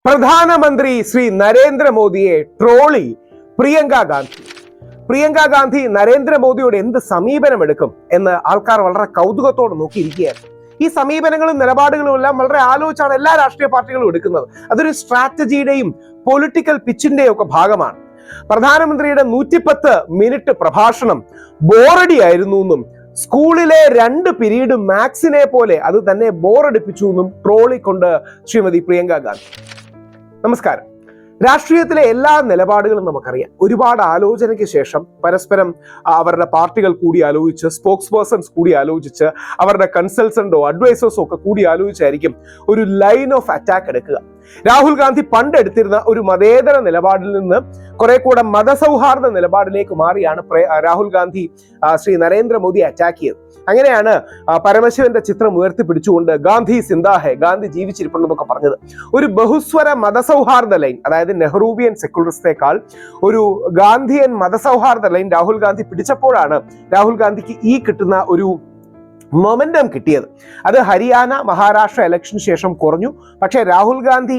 പ്രധാനമന്ത്രി ശ്രീ നരേന്ദ്രമോദിയെ ട്രോളി പ്രിയങ്ക ഗാന്ധി നരേന്ദ്രമോദിയോട് എന്ത് സമീപനമെടുക്കും എന്ന് ആൾക്കാർ വളരെ കൗതുകത്തോടെ നോക്കിയിരിക്കുകയാണ്. ഈ സമീപനങ്ങളും നിലപാടുകളും എല്ലാം വളരെ ആലോചിച്ചാണ് എല്ലാ രാഷ്ട്രീയ പാർട്ടികളും എടുക്കുന്നത്. അതൊരു സ്ട്രാറ്റജിയുടെയും പൊളിറ്റിക്കൽ പിച്ചിന്റെയും ഒക്കെ ഭാഗമാണ്. പ്രധാനമന്ത്രിയുടെ 110 മിനിറ്റ് പ്രഭാഷണം ബോറടി ആയിരുന്നു എന്നും സ്കൂളിലെ 2 പീരീഡ് മാത്സിനെ പോലെ അത് തന്നെ ബോറടിപ്പിച്ചു എന്നും ട്രോളിക്കൊണ്ട് ശ്രീമതി പ്രിയങ്ക ഗാന്ധി. നമസ്കാരം. രാഷ്ട്രീയത്തിലെ എല്ലാ നിലപാടുകളും നമുക്കറിയാം. ഒരുപാട് ആലോചനയ്ക്ക് ശേഷം പരസ്പരം അവരുടെ പാർട്ടികൾ കൂടി ആലോചിച്ച്, സ്പോക്സ് പേഴ്സൺസ് കൂടി ആലോചിച്ച്, അവരുടെ കൺസൾട്ടന്റോ അഡ്വൈസേഴ്സോ ഒക്കെ കൂടി ആലോചിച്ചായിരിക്കും ഒരു ലൈൻ ഓഫ് അറ്റാക്ക് എടുക്കുക. രാഹുൽ ഗാന്ധി പണ്ട് എടുത്തിരുന്ന ഒരു മതേതര നിലപാടിൽ നിന്ന് കുറെ കൂടെ മതസൗഹാർദ്ദ നിലപാടിലേക്ക് മാറിയാണ് രാഹുൽ ഗാന്ധി ശ്രീ നരേന്ദ്രമോദി അറ്റാക്ക് ചെയ്തത്. അങ്ങനെയാണ് പരമശിവന്റെ ചിത്രം ഉയർത്തിപ്പിടിച്ചുകൊണ്ട് ഗാന്ധി സിന്ദാഹെ, ഗാന്ധി ജീവിച്ചിരിപ്പുണ്ടെന്നൊക്കെ പറഞ്ഞത്. ഒരു ബഹുസ്വര മതസൗഹാർദ്ദ ലൈൻ, അതായത് നെഹ്റൂവിയൻ സെക്യുലറിസ്റ്റേക്കാൾ ഒരു ഗാന്ധിയൻ മതസൗഹാർദ്ദ ലൈൻ രാഹുൽ ഗാന്ധി പിടിച്ചപ്പോഴാണ് രാഹുൽ ഗാന്ധിക്ക് ഈ കിട്ടുന്ന ഒരു മൊമെന്റം കിട്ടിയത്. അത് ഹരിയാന, മഹാരാഷ്ട്ര ഇലക്ഷന് ശേഷം കുറഞ്ഞു. പക്ഷേ രാഹുൽ ഗാന്ധി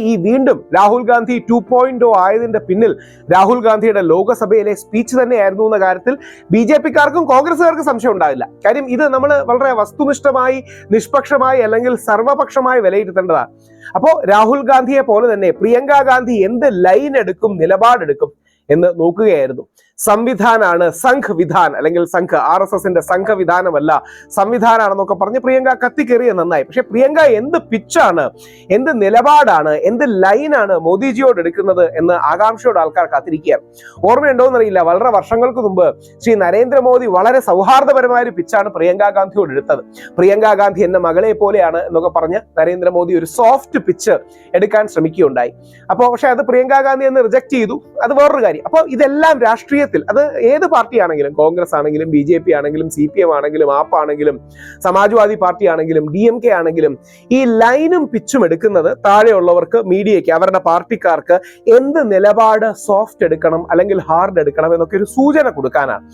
രാഹുൽ ഗാന്ധി 2.0 ആയതിന്റെ പിന്നിൽ രാഹുൽ ഗാന്ധിയുടെ ലോകസഭയിലെ സ്പീച്ച് തന്നെയായിരുന്നു എന്ന കാര്യത്തിൽ BJP-ക്കാർക്കും കോൺഗ്രസുകാർക്കും സംശയം ഉണ്ടാവില്ല. കാര്യം ഇത് നമ്മൾ വളരെ വസ്തുനിഷ്ഠമായി, നിഷ്പക്ഷമായി അല്ലെങ്കിൽ സർവപക്ഷമായി വിലയിരുത്തേണ്ടതാണ്. അപ്പോൾ രാഹുൽ ഗാന്ധിയെ പോലെ തന്നെ പ്രിയങ്ക ഗാന്ധി എന്ത് ലൈൻ എടുക്കും, നിലപാടെടുക്കും എന്ന് നോക്കുകയായിരുന്നു. സംവിധാനാണ് സംഘ് വിധാൻ, അല്ലെങ്കിൽ സംഘ്, RSSന്റെ സംഘവിധാനമല്ല സംവിധാനാണെന്നൊക്കെ പറഞ്ഞ് പ്രിയങ്ക കത്തിക്കേറിയ നന്നായി. പക്ഷെ പ്രിയങ്ക എന്ത് പിച്ചാണ്, എന്ത് നിലപാടാണ്, എന്ത് ലൈനാണ് മോദിജിയോട് എടുക്കുന്നത് എന്ന് ആകാംക്ഷയോട് ആൾക്കാർ കാത്തിരിക്കുകയാണ്. ഓർമ്മയുണ്ടോയെന്നറിയില്ല, വളരെ വർഷങ്ങൾക്ക് മുമ്പ് ശ്രീ നരേന്ദ്രമോദി വളരെ സൗഹാർദ്ദപരമായ ഒരു പിച്ചാണ് പ്രിയങ്ക ഗാന്ധിയോട് എടുത്തത്. പ്രിയങ്ക ഗാന്ധി എന്നെ മകളെ പോലെയാണ് എന്നൊക്കെ പറഞ്ഞ് നരേന്ദ്രമോദി ഒരു സോഫ്റ്റ് പിച്ച് എടുക്കാൻ ശ്രമിക്കുകയുണ്ടായി. പക്ഷെ അത് പ്രിയങ്ക ഗാന്ധി എന്ന് റിജക്ട് ചെയ്തു. അത് വേറൊരു കാര്യം. അപ്പോൾ ഇതെല്ലാം രാഷ്ട്രീയത്തിൽ, അത് ഏത് പാർട്ടി ആണെങ്കിലും, കോൺഗ്രസ് ആണെങ്കിലും BJP ആണെങ്കിലും CPM ആണെങ്കിലും ആപ്പ് ആണെങ്കിലും സമാജ്വാദി പാർട്ടി ആണെങ്കിലും DMK ആണെങ്കിലും, ഈ ലൈനും പിച്ചും എടുക്കുന്നത് താഴെയുള്ളവർക്ക്, മീഡിയയ്ക്ക്, അവരുടെ പാർട്ടിക്കാർക്ക് എന്ത് നിലപാട് സോഫ്റ്റ് എടുക്കണം അല്ലെങ്കിൽ ഹാർഡ് എടുക്കണം എന്നൊക്കെ ഒരു സൂചന കൊടുക്കാനാണ്.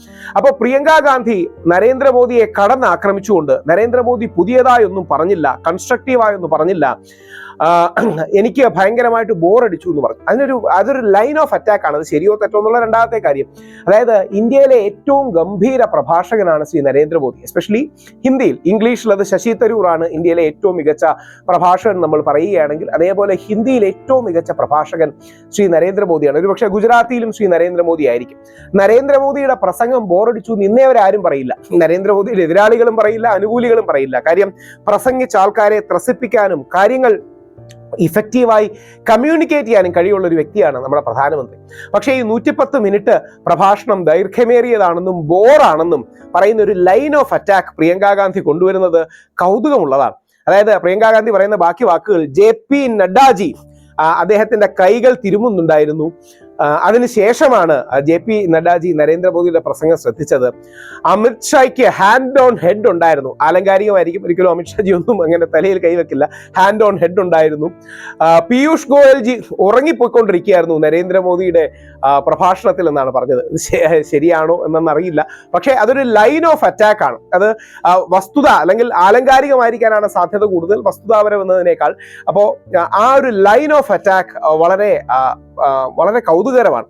അപ്പോൾ പ്രിയങ്ക ഗാന്ധി നരേന്ദ്രമോദിയെ കടന്നാക്രമിച്ചുകൊണ്ട്, നരേന്ദ്രമോദി പുതിയതായൊന്നും പറഞ്ഞില്ല, കൺസ്ട്രക്റ്റീവായൊന്നും പറഞ്ഞില്ല, എനിക്ക് ഭയങ്കരമായിട്ട് ബോറടിച്ചു എന്ന് പറഞ്ഞു. അതൊരു ലൈൻ ഓഫ് അറ്റാക്ക് ആണ്. അത് ശരിയോ തെറ്റോ എന്നുള്ള രണ്ടാമത്തെ കാര്യം. അതായത് ഇന്ത്യയിലെ ഏറ്റവും ഗംഭീര പ്രഭാഷകനാണ് ശ്രീ നരേന്ദ്രമോദി, എസ്പെഷ്യലി ഹിന്ദിയിൽ. ഇംഗ്ലീഷിൽ അത് ശശി തരൂർ ആണ് ഇന്ത്യയിലെ ഏറ്റവും മികച്ച പ്രഭാഷകൻ നമ്മൾ പറയുകയാണെങ്കിൽ. അതേപോലെ ഹിന്ദിയിൽ ഏറ്റവും മികച്ച പ്രഭാഷകൻ ശ്രീ നരേന്ദ്രമോദിയാണ്. ഒരുപക്ഷെ ഗുജറാത്തിയിലും ശ്രീ നരേന്ദ്രമോദി ആയിരിക്കും. നരേന്ദ്രമോദിയുടെ പ്രസംഗം ബോറടിച്ചു എന്ന് ഇന്നേവരാരും പറയില്ല. നരേന്ദ്രമോദിയുടെ എതിരാളികളും പറയില്ല, അനുകൂലികളും പറയില്ല. കാര്യം പ്രസംഗിച്ച ആൾക്കാരെ ത്രസിപ്പിക്കാനും കാര്യങ്ങൾ ഇഫക്റ്റീവായി കമ്മ്യൂണിക്കേറ്റ് ചെയ്യാനും കഴിയുള്ള ഒരു വ്യക്തിയാണ് നമ്മുടെ പ്രധാനമന്ത്രി. പക്ഷേ ഈ 110 മിനിറ്റ് പ്രഭാഷണം ദൈർഘ്യമേറിയതാണെന്നും ബോറാണെന്നും പറയുന്ന ഒരു line of attack Priyanka Gandhi കൊണ്ടുവരുന്നത് കൗതുകമുള്ളതാണ്. അതായത് പ്രിയങ്ക ഗാന്ധി പറയുന്ന ബാക്കി വാക്കുകൾ, JP നഡ്ഡാജി അദ്ദേഹത്തിന്റെ കൈകൾ തിരുമുന്നുണ്ടായിരുന്നു. അതിനുശേഷമാണ് JP നഡ്ഡാജി നരേന്ദ്രമോദിയുടെ പ്രസംഗം ശ്രദ്ധിച്ചത്. അമിത്ഷായ്ക്ക് ഹാൻഡ് ഓൺ ഹെഡ് ഉണ്ടായിരുന്നു. ആലങ്കാരികമായിരിക്കും, ഒരിക്കലും അമിത്ഷാജി ഒന്നും അങ്ങനെ തലയിൽ കൈവെക്കില്ല. ഹാൻഡ് ഓൺ ഹെഡ് ഉണ്ടായിരുന്നു. പീയൂഷ് ഗോയൽജി ഉറങ്ങിപ്പോയിക്കൊണ്ടിരിക്കുകയായിരുന്നു നരേന്ദ്രമോദിയുടെ പ്രഭാഷണത്തിൽ എന്നാണ് പറഞ്ഞത്. ശരിയാണോ എന്നറിയില്ല. പക്ഷേ അതൊരു ലൈൻ ഓഫ് അറ്റാക്ക് ആണ്. അത് വസ്തുത അല്ലെങ്കിൽ ആലങ്കാരികമായിരിക്കാനാണ് സാധ്യത കൂടുതൽ, വസ്തുതാപരം എന്നതിനേക്കാൾ. അപ്പോൾ ആ ഒരു ലൈൻ ഓഫ് അറ്റാക്ക് വളരെ കൗതുകരമാണ്.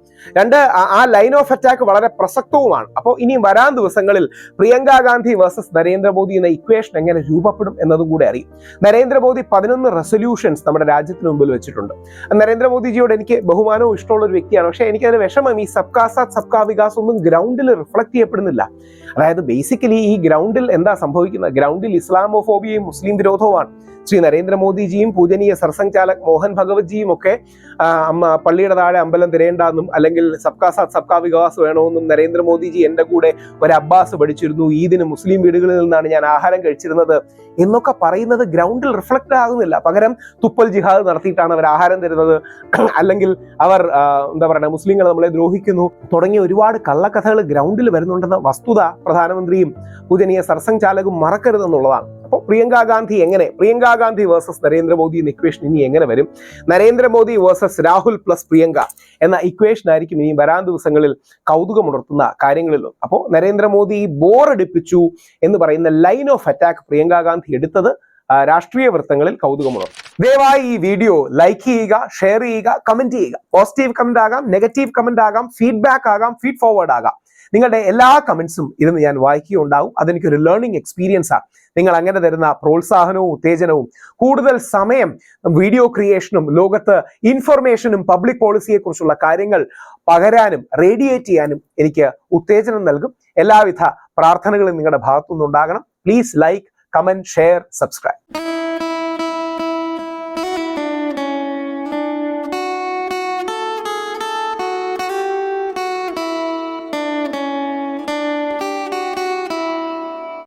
ആ ലൈൻ ഓഫ് അറ്റാക്ക് വളരെ പ്രസക്തവുമാണ്. അപ്പോൾ ഇനി വരാൻ ദിവസങ്ങളിൽ പ്രിയങ്ക ഗാന്ധി വേഴ്സസ് നരേന്ദ്രമോദി എന്ന ഇക്വേഷൻ എങ്ങനെ രൂപപ്പെടും എന്നതും കൂടെ അറിയും. നരേന്ദ്രമോദി 11 റെസൊല്യൂഷൻസ് നമ്മുടെ രാജ്യത്തിന് മുമ്പിൽ വെച്ചിട്ടുണ്ട്. നരേന്ദ്രമോദിജിയോട് എനിക്ക് ബഹുമാനവും ഇഷ്ടമുള്ള ഒരു വ്യക്തിയാണ്. പക്ഷേ എനിക്കതിന് വിഷമം, ഈ സബ്കാ സാത്ത് സബ്കാ വികാസ് ഒന്നും ഗ്രൗണ്ടിൽ റിഫ്ലക്ട് ചെയ്യപ്പെടുന്നില്ല. അതായത് ബേസിക്കലി ഈ ഗ്രൗണ്ടിൽ എന്താ സംഭവിക്കുന്നത്? ഗ്രൗണ്ടിൽ ഇസ്ലാമോഫോബിയയും മുസ്ലിം വിരോധവുമാണ്. ശ്രീ നരേന്ദ്രമോദിജിയും പൂജനീയ സർസംഘ് ചാലക് മോഹൻ ഭഗവത്ജിയും ഒക്കെ പള്ളിയുടെ താഴെ അമ്പലം തിരയേണ്ടെന്നും അല്ലെങ്കിൽ സബ്കാ സാത്ത് സബ്കാ വികാസ് വേണമെന്നും, നരേന്ദ്രമോദിജി എൻ്റെ കൂടെ ഒരു അബ്ബാസ് പഠിച്ചിരുന്നു, ഈദിന് മുസ്ലിം വീടുകളിൽ നിന്നാണ് ഞാൻ ആഹാരം കഴിച്ചിരുന്നത് എന്നൊക്കെ പറയുന്നത് ഗ്രൗണ്ടിൽ റിഫ്ലക്ട് ആകുന്നില്ല. പകരം തുപ്പൽ ജിഹാദ് നടത്തിയിട്ടാണ് അവർ ആഹാരം തരുന്നത്, അല്ലെങ്കിൽ അവർ മുസ്ലിങ്ങൾ നമ്മളെ ദ്രോഹിക്കുന്നു തുടങ്ങിയ ഒരുപാട് കള്ളക്കഥകൾ ഗ്രൗണ്ടിൽ വരുന്നുണ്ടെന്ന വസ്തുത പ്രധാനമന്ത്രിയും പൂജനീയ സർസംഘ് ചാലകും മറക്കരുതെന്നുള്ളതാണ്. അപ്പോൾ പ്രിയങ്ക ഗാന്ധി വേഴ്സസ് നരേന്ദ്രമോദി എന്ന ഇക്വേഷൻ ഇനി എങ്ങനെ വരും? നരേന്ദ്രമോദി വേഴ്സസ് രാഹുൽ പ്ലസ് പ്രിയങ്ക എന്ന ഇക്വേഷൻ ആയിരിക്കും ഇനി വരാൻ ദിവസങ്ങളിൽ കൗതുകമുണർത്തുന്ന കാര്യങ്ങളിലും. അപ്പോൾ നരേന്ദ്രമോദി ബോറടിപ്പിച്ചു എന്ന് പറയുന്ന line of attack Priyanka Gandhi എടുത്തത് രാഷ്ട്രീയ വൃത്തങ്ങളിൽ കൗതുകമുണർത്തും. ദയവായി ഈ വീഡിയോ ലൈക്ക് ചെയ്യുക, ഷെയർ ചെയ്യുക, കമന്റ് ചെയ്യുക. പോസിറ്റീവ് കമന്റ് ആകാം, നെഗറ്റീവ് കമന്റ് ആകാം, ഫീഡ്ബാക്ക് ആകാം, ഫീഡ് ഫോർവേഡ് ആകാം. നിങ്ങളുടെ എല്ലാ കമന്റ്സും ഇരുന്ന് ഞാൻ വായിക്കുകയുണ്ടാവും. അതെനിക്കൊരു ലേണിംഗ് എക്സ്പീരിയൻസ് ആണ്. നിങ്ങൾ അങ്ങനെ തരുന്ന പ്രോത്സാഹനവും ഉത്തേജനവും കൂടുതൽ സമയം വീഡിയോ ക്രിയേഷനും ലോകത്ത് ഇൻഫർമേഷനും പബ്ലിക് പോളിസിയെ കുറിച്ചുള്ള കാര്യങ്ങൾ പകരാനും റേഡിയേറ്റ് ചെയ്യാനും എനിക്ക് ഉത്തേജനം നൽകും. എല്ലാവിധ പ്രാർത്ഥനകളും നിങ്ങളുടെ ഭാഗത്തുനിന്നുണ്ടാകണം. Please like, comment, share, subscribe.